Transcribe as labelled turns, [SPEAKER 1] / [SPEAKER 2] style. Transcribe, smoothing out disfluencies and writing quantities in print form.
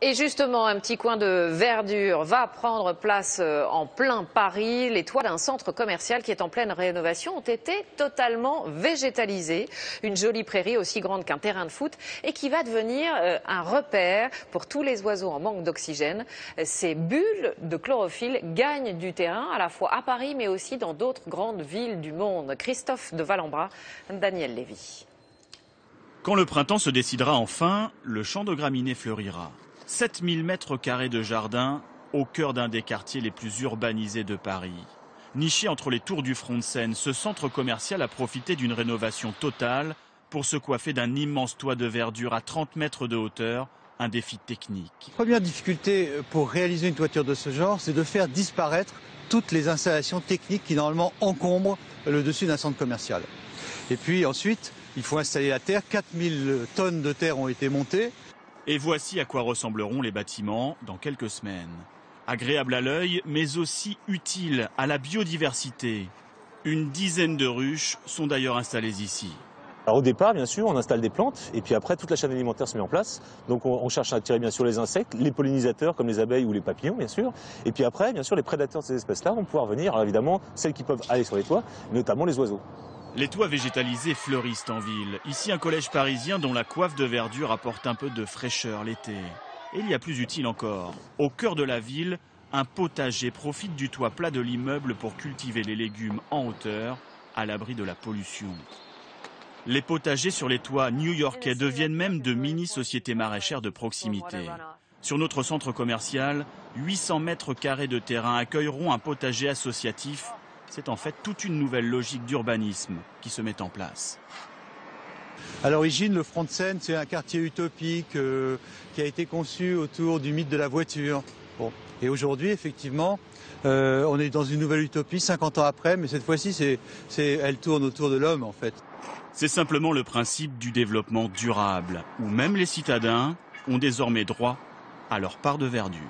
[SPEAKER 1] Et justement, un petit coin de verdure va prendre place en plein Paris. Les toits d'un centre commercial qui est en pleine rénovation ont été totalement végétalisés. Une jolie prairie aussi grande qu'un terrain de foot et qui va devenir un repère pour tous les oiseaux en manque d'oxygène. Ces bulles de chlorophylle gagnent du terrain à la fois à Paris mais aussi dans d'autres grandes villes du monde. Christophe de Valambra, Daniel Lévy.
[SPEAKER 2] Quand le printemps se décidera enfin, le champ de graminées fleurira. 7000 mètres carrés de jardin au cœur d'un des quartiers les plus urbanisés de Paris. Niché entre les tours du front de Seine, ce centre commercial a profité d'une rénovation totale pour se coiffer d'un immense toit de verdure à 30 mètres de hauteur, un défi technique.
[SPEAKER 3] La première difficulté pour réaliser une toiture de ce genre, c'est de faire disparaître toutes les installations techniques qui normalement encombrent le dessus d'un centre commercial. Et puis ensuite, il faut installer la terre. 4000 tonnes de terre ont été montées.
[SPEAKER 2] Et voici à quoi ressembleront les bâtiments dans quelques semaines. Agréable à l'œil, mais aussi utile à la biodiversité. Une dizaine de ruches sont d'ailleurs installées ici.
[SPEAKER 4] Alors au départ, bien sûr, on installe des plantes et puis après, toute la chaîne alimentaire se met en place. Donc on cherche à attirer bien sûr les insectes, les pollinisateurs comme les abeilles ou les papillons, bien sûr. Et puis après, bien sûr, les prédateurs de ces espèces-là vont pouvoir venir. Alors évidemment, celles qui peuvent aller sur les toits, notamment les oiseaux.
[SPEAKER 2] Les toits végétalisés fleurissent en ville. Ici, un collège parisien dont la coiffe de verdure apporte un peu de fraîcheur l'été. Et il y a plus utile encore. Au cœur de la ville, un potager profite du toit plat de l'immeuble pour cultiver les légumes en hauteur, à l'abri de la pollution. Les potagers sur les toits new-yorkais deviennent même de mini-sociétés maraîchères de proximité. Sur notre centre commercial, 800 mètres carrés de terrain accueilleront un potager associatif. C'est en fait toute une nouvelle logique d'urbanisme qui se met en place.
[SPEAKER 3] À l'origine, le front de Seine, c'est un quartier utopique qui a été conçu autour du mythe de la voiture. Bon. Et aujourd'hui, effectivement, on est dans une nouvelle utopie, 50 ans après, mais cette fois-ci, elle tourne autour de l'homme, en fait.
[SPEAKER 2] C'est simplement le principe du développement durable, où même les citadins ont désormais droit à leur part de verdure.